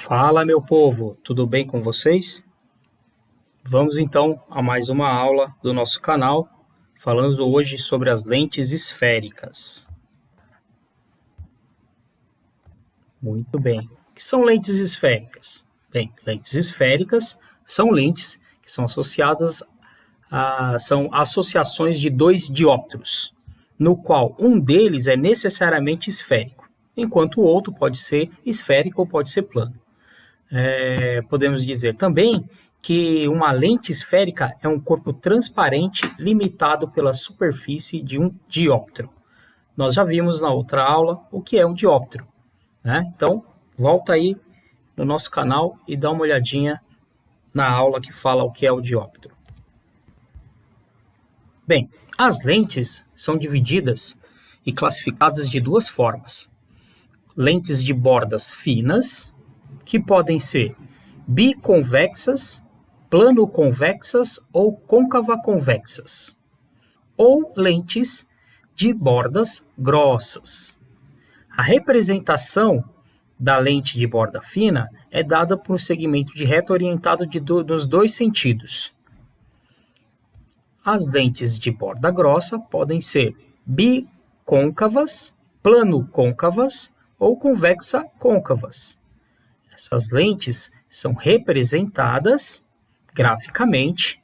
Fala, meu povo, tudo bem com vocês? Vamos então a mais uma aula do nosso canal, falando hoje sobre as lentes esféricas. Muito bem. O que são lentes esféricas? Bem, lentes esféricas são lentes que são associadas são associações de dois dióptros, no qual um deles é necessariamente esférico, enquanto o outro pode ser esférico ou pode ser plano. Podemos dizer também que uma lente esférica é um corpo transparente limitado pela superfície de um dióptro. Nós já vimos na outra aula o que é um dióptro, né? Então, volta aí no nosso canal e dá uma olhadinha na aula que fala o que é o dióptro. Bem, as lentes são divididas e classificadas de duas formas. Lentes de bordas finas, que podem ser biconvexas, plano-convexas ou côncava-convexas, ou lentes de bordas grossas. A representação da lente de borda fina é dada por um segmento de reta orientado nos dois sentidos. As lentes de borda grossa podem ser bicôncavas, plano-côncavas ou convexa-côncavas. Essas lentes são representadas graficamente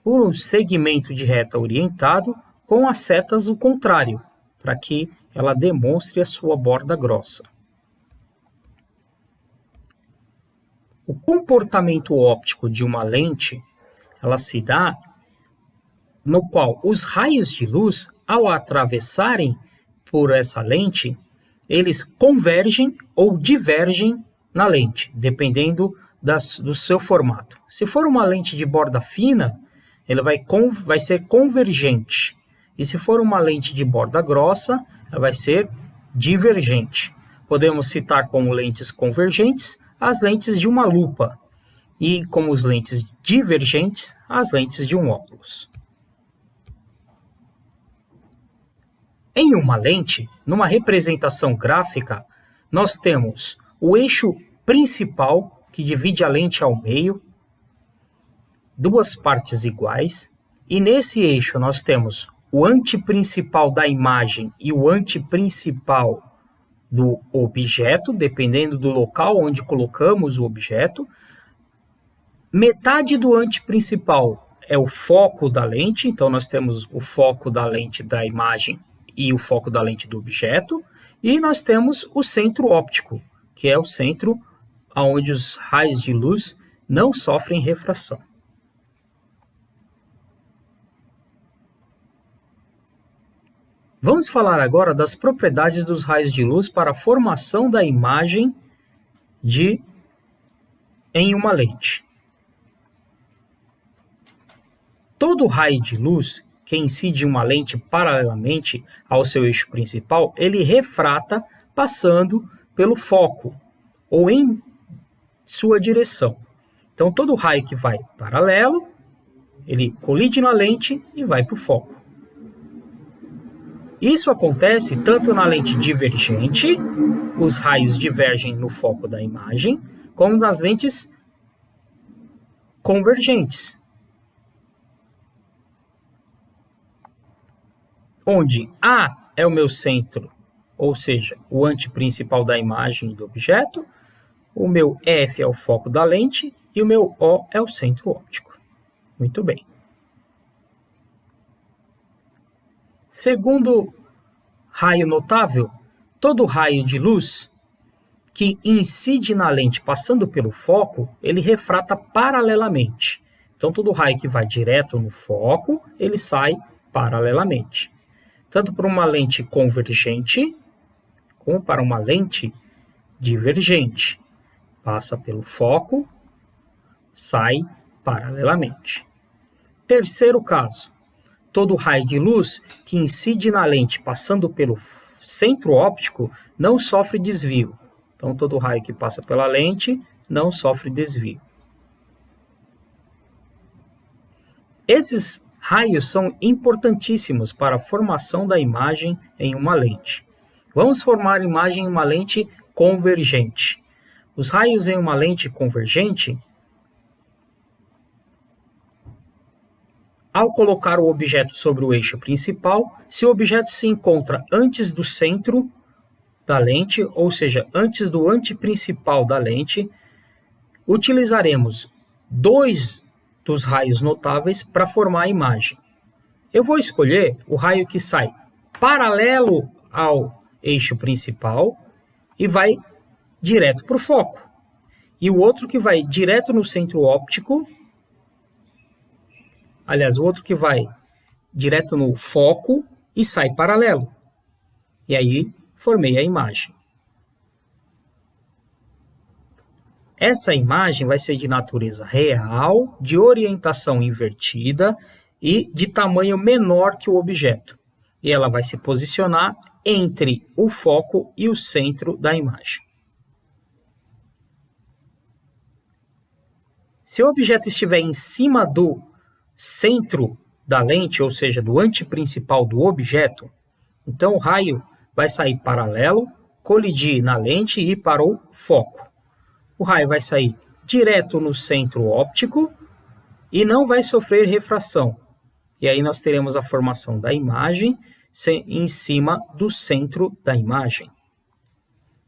por um segmento de reta orientado com as setas o contrário, para que ela demonstre a sua borda grossa. O comportamento óptico de uma lente, ela se dá no qual os raios de luz, ao atravessarem por essa lente, eles convergem ou divergem na lente, dependendo do seu formato. Se for uma lente de borda fina, ela vai ser convergente. E se for uma lente de borda grossa, ela vai ser divergente. Podemos citar como lentes convergentes as lentes de uma lupa e como as lentes divergentes as lentes de um óculos. Em uma lente, numa representação gráfica, nós temos o eixo principal, que divide a lente ao meio, duas partes iguais, e nesse eixo nós temos o anteprincipal da imagem e o anteprincipal do objeto, dependendo do local onde colocamos o objeto. Metade do anteprincipal é o foco da lente, então nós temos o foco da lente da imagem e o foco da lente do objeto, e nós temos o centro óptico, que é o centro onde os raios de luz não sofrem refração. Vamos falar agora das propriedades dos raios de luz para a formação da imagem em uma lente. Todo raio de luz que incide em uma lente paralelamente ao seu eixo principal, ele refrata passando pelo foco ou em sua direção. Então, todo raio que vai paralelo, ele colide na lente e vai para o foco. Isso acontece tanto na lente divergente, os raios divergem no foco da imagem, como nas lentes convergentes, onde A é o meu centro, ou seja, o anteprincipal da imagem do objeto, o meu F é o foco da lente e o meu O é o centro óptico. Muito bem. Segundo raio notável, todo raio de luz que incide na lente passando pelo foco, ele refrata paralelamente. Então, todo raio que vai direto no foco, ele sai paralelamente. Tanto para uma lente convergente, como para uma lente divergente. Passa pelo foco, sai paralelamente. Terceiro caso, todo raio de luz que incide na lente passando pelo centro óptico não sofre desvio. Então, todo raio que passa pela lente não sofre desvio. Esses raios são importantíssimos para a formação da imagem em uma lente. Vamos formar a imagem em uma lente convergente. Os raios em uma lente convergente, ao colocar o objeto sobre o eixo principal, se o objeto se encontra antes do centro da lente, ou seja, antes do anteprincipal da lente, utilizaremos 2 dos raios notáveis para formar a imagem. Eu vou escolher o raio que sai paralelo ao eixo principal e vai direto para o foco. E o outro que vai direto no centro óptico, aliás, o outro que vai direto no foco e sai paralelo. E aí, formei a imagem. Essa imagem vai ser de natureza real, de orientação invertida e de tamanho menor que o objeto. E ela vai se posicionar entre o foco e o centro da imagem. Se o objeto estiver em cima do centro da lente, ou seja, do anteprincipal do objeto, então o raio vai sair paralelo, colidir na lente e ir para o foco. O raio vai sair direto no centro óptico e não vai sofrer refração. E aí nós teremos a formação da imagem em cima do centro da imagem.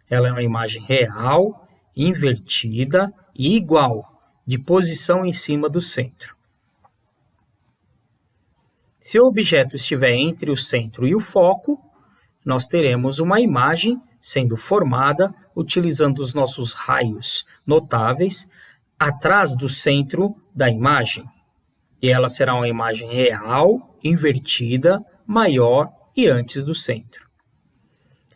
Ela é uma imagem real, invertida e igual, de posição em cima do centro. Se o objeto estiver entre o centro e o foco, nós teremos uma imagem sendo formada utilizando os nossos raios notáveis atrás do centro da imagem. E ela será uma imagem real, invertida, maior e antes do centro.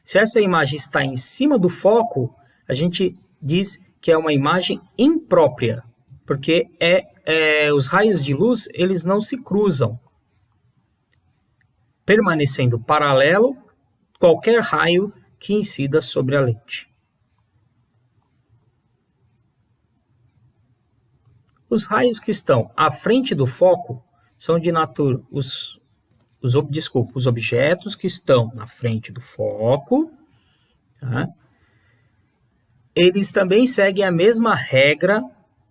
Se essa imagem está em cima do foco, a gente diz que é uma imagem imprópria, porque os raios de luz eles não se cruzam, permanecendo paralelo qualquer raio que incida sobre a lente. Os raios que estão à frente do foco são de natureza... os objetos que estão na frente do foco, tá? Eles também seguem a mesma regra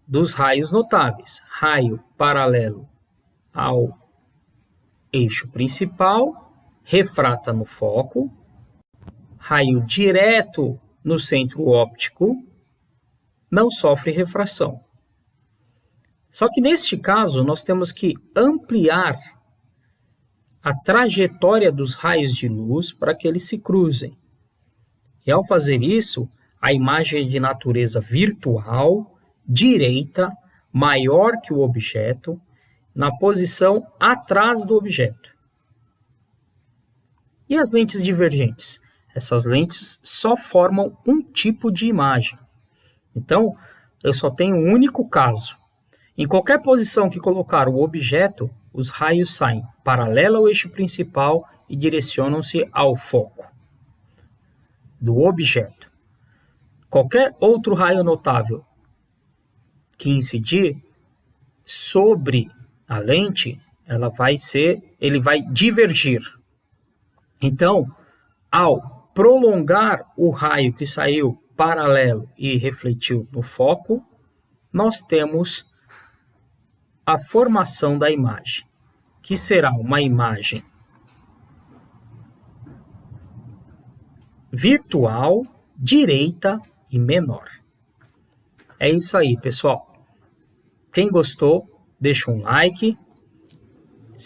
dos raios notáveis. Raio paralelo ao eixo principal, refrata no foco. Raio direto no centro óptico, não sofre refração. Só que neste caso, nós temos que ampliar a trajetória dos raios de luz para que eles se cruzem. E ao fazer isso, a imagem é de natureza virtual, direita, maior que o objeto, na posição atrás do objeto. E as lentes divergentes? Essas lentes só formam um tipo de imagem. Então, eu só tenho um único caso. Em qualquer posição que colocar o objeto, os raios saem paralelo ao eixo principal e direcionam-se ao foco do objeto. Qualquer outro raio notável que incidir sobre a lente, ele vai divergir. Então, ao prolongar o raio que saiu paralelo e refletiu no foco, nós temos a formação da imagem, que será uma imagem virtual, direita e menor. É isso aí, pessoal. Quem gostou, deixa um like,